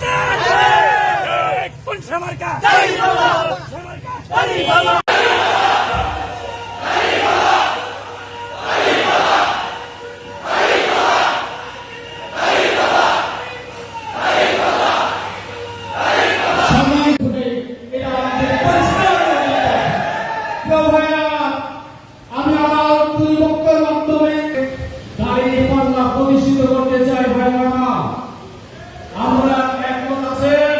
আছে কোন সরকার প্রতিষ্ঠিত করতে চাই ভাইরা, আমরা একমত আছেন।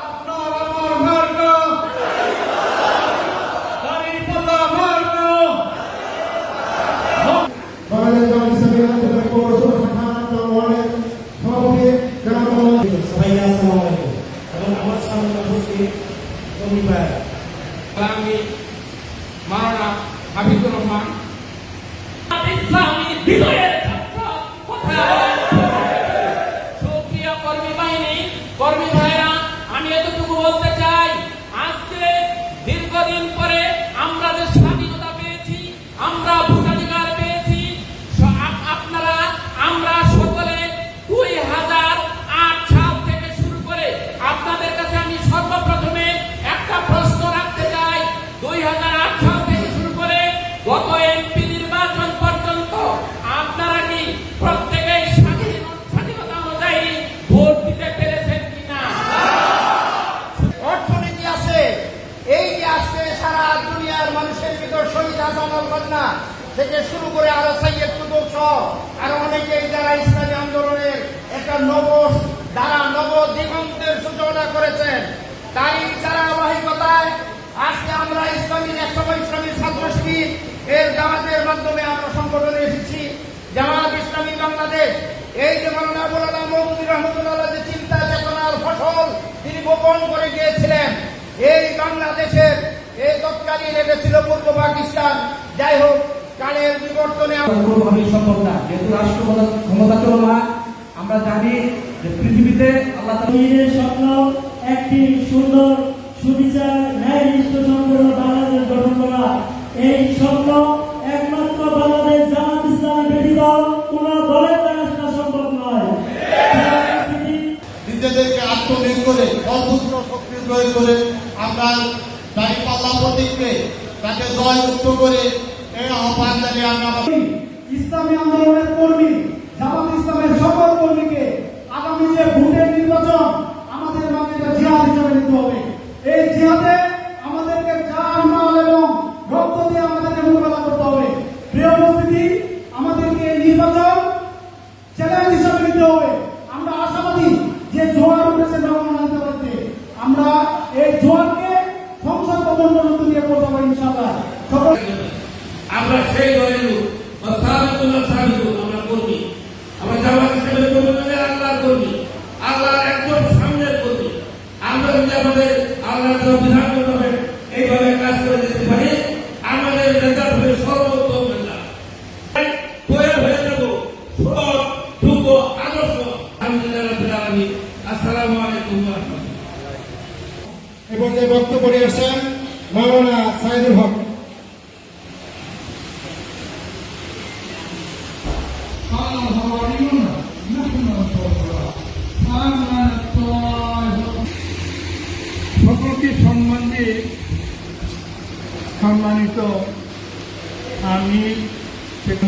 আপনার আমার মার্কা দাঁড়িপাল্লা মার্কা। আমার সামনে উপস্থিত আমি মাওলানা হাবিবুর রহমান ইসলামী বিজয়ের সক্রিয় কর্মী বাহিনী কর্মী ভাইরা, আমি এতটুকু বলতে চাই, আজকে দীর্ঘদিন পরে আমরা যে স্বাধীনতা পেয়েছি, আমরা ভোটাধিকার পেয়েছি, আপনারা আমরা সকলে 2008 সাল থেকে শুরু করে আপনাদের কাছে আমি সর্বপ্রথমে একটা প্রশ্ন রাখতে চাই। 2008 সাল থেকে শুরু করে গত এমপি নির্বাচন পর্যন্ত আপনারা কি প্রত্যেকেই স্বাধীনতা অনুযায়ী ভোট দিতে পেরেছেন কিনা? অর্থনীতি আছে, এই যে আজকে সারা দুনিয়ার মানুষের ভিতর শহীদ আজমল কন্যা থেকে শুরু করে আরো সাইয়েদ কুতুব সহ আরো অনেকেই যারা ইসলামী আন্দোলনের একটা নব দিগন্তের সূচনা করেছেন, তারই ধারাবাহিকতায় আজকে আমরা ইসলামী একসময় ইসলামী ছাত্র শিবির এর জামাতের মাধ্যমে আমরা সংগঠনে এসেছি। জামাত ইসলামী বাংলাদেশ এই যে মাওলানা আবুল আলা মওদুদী রহমাতুল্লাহ যে চিন্তা চেতনার ফসল তিনি বপন করে গিয়েছিলেন, এই বাংলাদেশের এই তৎকালীন এটা ছিল পূর্ব পাকিস্তান। যাই হোক, কালের বিবর্তনে কোনোভাবেই সম্ভব না, যেহেতু রাষ্ট্র ক্ষমতা চলমান। আমরা জানি যে পৃথিবীতে আল্লাহ তাআলার স্বপ্ন একটি সুন্দর সুবিচার ন্যায়নিষ্ঠ সম্পূর্ণ বাংলাদেশ গঠন করা। এই স্বপ্ন একমাত্র বাংলাদেশ জামাত ইসলাম ব্যতীত কোন দলের দ্বারা সেটা সম্ভব নয়। নিজেদেরকে আত্মনিয়োগ করে সর্বোচ্চ শক্তি প্রয়োগ করে আমরা দাঁড়িপাল্লা প্রতীককে তাকে জয়যুক্ত করে এই আহ্বান জানিয়ে আমরা ইসলামী আন্দোলনের কর্মী, জামাত ইসলামের সকল কর্মীকে আগামী যে ভোটের নির্বাচন আমাদের মাঝে জিহাদ হিসেবে নিতে হবে। এই জিহাদে আমাদেরকে জান মাল এবং রক্ত দিয়ে আমাদেরকে মোকাবেলা করতে হবে। প্রিয় উপস্থিতি, আমাদেরকে এই নির্বাচন চ্যালেঞ্জ হিসেবে নিতে হবে। আমরা আশাবাদী যে জোয়ার উঠেছে নমুনা নিতে পারতে, আমরা এই জোয়ারকে সংসদ ভবন পর্যন্ত নিয়ে পৌঁছাবো ইনশাআল্লাহ। আমরা সেই দলের লোক আমরা কর্মী, আমরা জামাত ইসলামের কর্মী মানে আল্লাহর কর্মী, আল্লাহর একদম সামনের কর্মী। আমরা যদি আমাদের আল্লাহর বিধান হবে এইভাবে কাজ করে যেতে পারি, আমাদের নেতা হবে সর্বোত্তম নেতা, তৈরি হয়ে যাব সৎ দ্রুত আদর্শ। আলহামদুলিল্লাহ, আসসালামু আলাইকুম ওয়া রাহমাতুল্লাহ। এবং যে বক্তব্য নিয়ে আসছেন মাওলানা সাইদুল হক। সকলকে সম্মান দিয়ে সম্মানিত আমি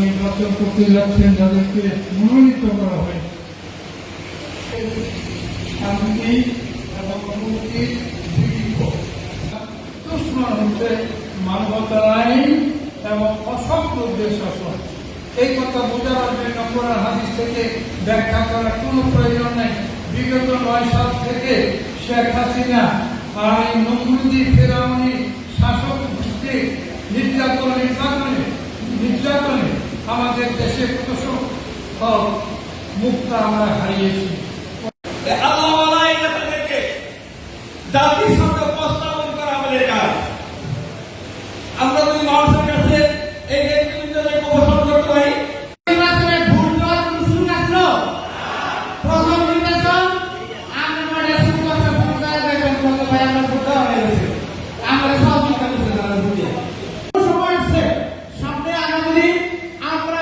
নির্বাচন করতে যাচ্ছেন যাদেরকে মনোনীত করা হয়, শান্তি এবং মুক্তির দুশ্মন হচ্ছে মানবতার আইন এবং অসংখ্য দেশ শাসন। এই কথা বোঝানোর জন্য কোরআন হাদিস থেকে ব্যাখ্যা করার কোনো প্রয়োজন নেই। বিগত 9 সাল থেকে শেখ হাসিনা আর এই নমরুদি ফেরাউনি শাসক গোষ্ঠীর নির্যাতনে আমাদের দেশে কত মুক্তা আমরা হারিয়েছি। জাতিসংঘ প্রস্তাবন করা আমাদের কাজ। আমরা যদি মানুষের কাছে এই উপস্থাপন করতে পারি, নির্বাচনের ভোট দেওয়ার কোনো সুযোগ আসলো? প্রথম নির্বাচন আমরা শুরু করতে ভাই আমরা ভোট দেওয়া হয়ে গেছে, আমরা সহযোগিতা করছি তারা ভোটে। সময় আসছে সামনে, আগামী দিন আমরা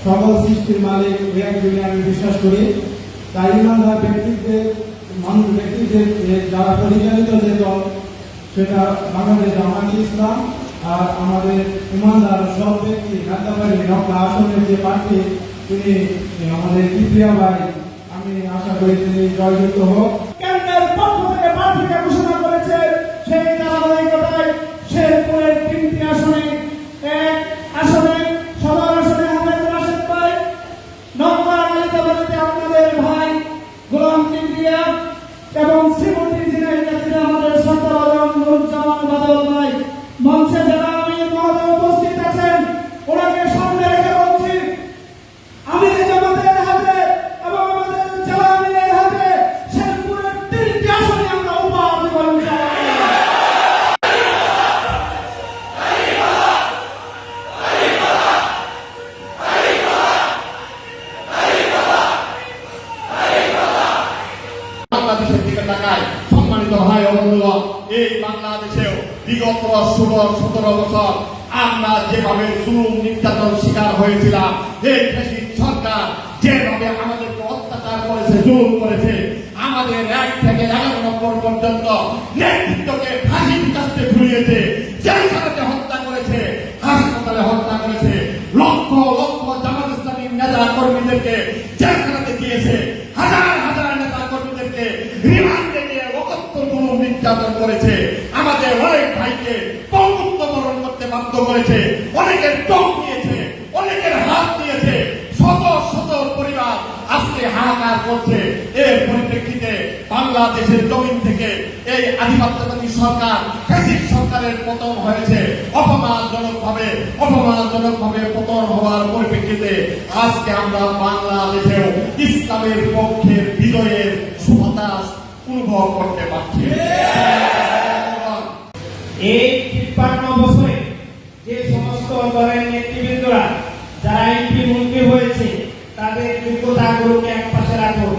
সকল সৃষ্টির মালিক একজনই আমি বিশ্বাস করি। তাই ইমানদার ব্যক্তিদের যারা পরিচালিত যে দল সেটা বাংলাদেশ জামায়াতে ইসলাম, আর আমাদের ইমানদার সব ব্যক্তি হায়দ্রাবাদী নকলা আসনের যে প্রার্থী তিনি আমাদের কিপ্রিয়া ভাই, আমি আশা করি তিনি জয়যুক্ত হোক। কেন্দ্রের পক্ষ থেকে প্রার্থীকে ঘোষণা করেছে, সেই ধারাবাহিকতায় শেরপুরের 3টি আসনে, এক আসনে সদর আসনে হাফেজুল রাশেদ ভাই, নকলা আলিতাবাদীতে আপনাদের ভাই গোলাম কিবরিয়া এবং শ্রীমতী জিনাই নেত্রী আমাদের শ্রদ্ধাভাজন নুরুজ্জামান বাদল ভাই। মঞ্চে যারা আমির মহোদয় উপস্থিত আছেন ওনাকে সামনে রেখে বলছি, আমির জামাতের হাতে এবং আমাদের জেলা আমিরের হাতে শেরপুরের 3টি আসনে আমরা উপহার দেব ইনশাআল্লাহ। বাংলাদেশের দিকে তাকায় সম্মানিত ভাই ও বন্ধুগণ, এই বাংলাদেশেও বিগত 17 বছর আমরা যেভাবে জুলুম নির্যাতন শিকার হয়েছিলাম, এই ফ্যাসিস্ট সরকার যেভাবে আমাদেরকে অত্যাচার করেছে, জুলুম করেছে, আমাদের 1 থেকে 11 নম্বর পর্যন্ত নেতৃত্বকে ফাঁসির কাছে ঝুলিয়েছে, জেলখানাতে হত্যা করেছে, হাসপাতালে হত্যা করেছে, লক্ষ লক্ষ জামাত ইসলামীর নেতা কর্মীদেরকে জেলখানাতে দিয়েছে, হাজার হাজার নেতা কর্মীদেরকে রিমান্ডে নিয়ে অকথ্য জুলুম নির্যাতন করেছে, আমাদের অনেক ভাইকে পঙ্গুত্ব বরণ করতে বাধ্য করেছে, অনেকের চোখ নিয়েছে, অনেকের হাত নিয়েছে, শত শত পরিবার আজকে হাহাকার করছে। এর পরিপ্রেক্ষিতে বাংলাদেশের জমিন থেকে এই আধিপত্যবাদী সরকার, ফ্যাসিস্ট সরকারের পতন হয়েছে অপমানজনকভাবে পতন হওয়ার পরিপ্রেক্ষিতে আজকে আমরা বাংলাদেশেও ইসলামের পক্ষের বিজয়ের সুবাতাস অনুভব করতে পারছি। এই 53 বছরে যে সমস্ত দলের নেতৃবৃন্দরা যারা এমপি মন্ত্রী হয়েছে তাদের যোগ্যতাগুলোকে এক পাশে রাখুন,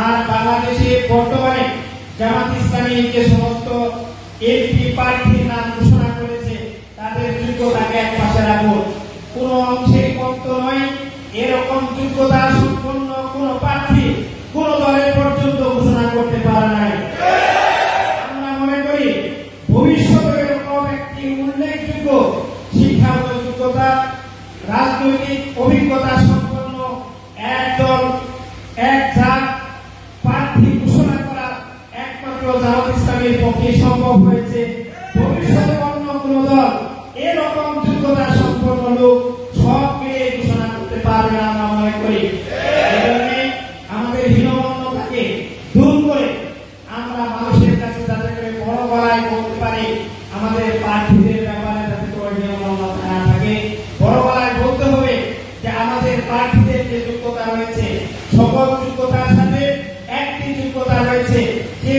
আর বাংলাদেশে বর্তমানে জামাত ইসলামী যে সমস্ত এমপি প্রার্থীর নাম ঘোষণা করেছে তাদের যোগ্যতাকে এক পাশে রাখুন। কোন অংশে কমত নয়, এরকম যোগ্যতা সম্পন্ন কোন প্রার্থী কোন দলের পর্যন্ত ঘোষণা করতে পারে নাই। আমরা মনে করি ভবিষ্যতে এরকম একটি উল্লেখযোগ্য শিক্ষাগত যোগ্যতা, রাজনৈতিক অভিজ্ঞতা সম্পন্ন একদল এক জাত প্রার্থী ঘোষণা করা একমাত্র জামাত ইসলামের পক্ষে সম্ভব হয়েছে। ভবিষ্যতে অন্য কোন দল এরকম যোগ্যতা সম্পন্ন লোক সব মিলে ঘোষণা করতে পারবে না আমরা মনে করি। এজন্য আমাদের হীনমন্যতাকে দূর করে আমরা মানুষের কাছে যাতে করে বড় গলায় বলতে পারি, আমাদের প্রার্থীদের ব্যাপারে যাতে করে হীনমন্যতা না থাকে, বড় গলায় বলতে হবে যে আমাদের প্রার্থীদের যে যোগ্যতা রয়েছে সকল যোগ্যতার সাথে একটি যোগ্যতা রয়েছে, যে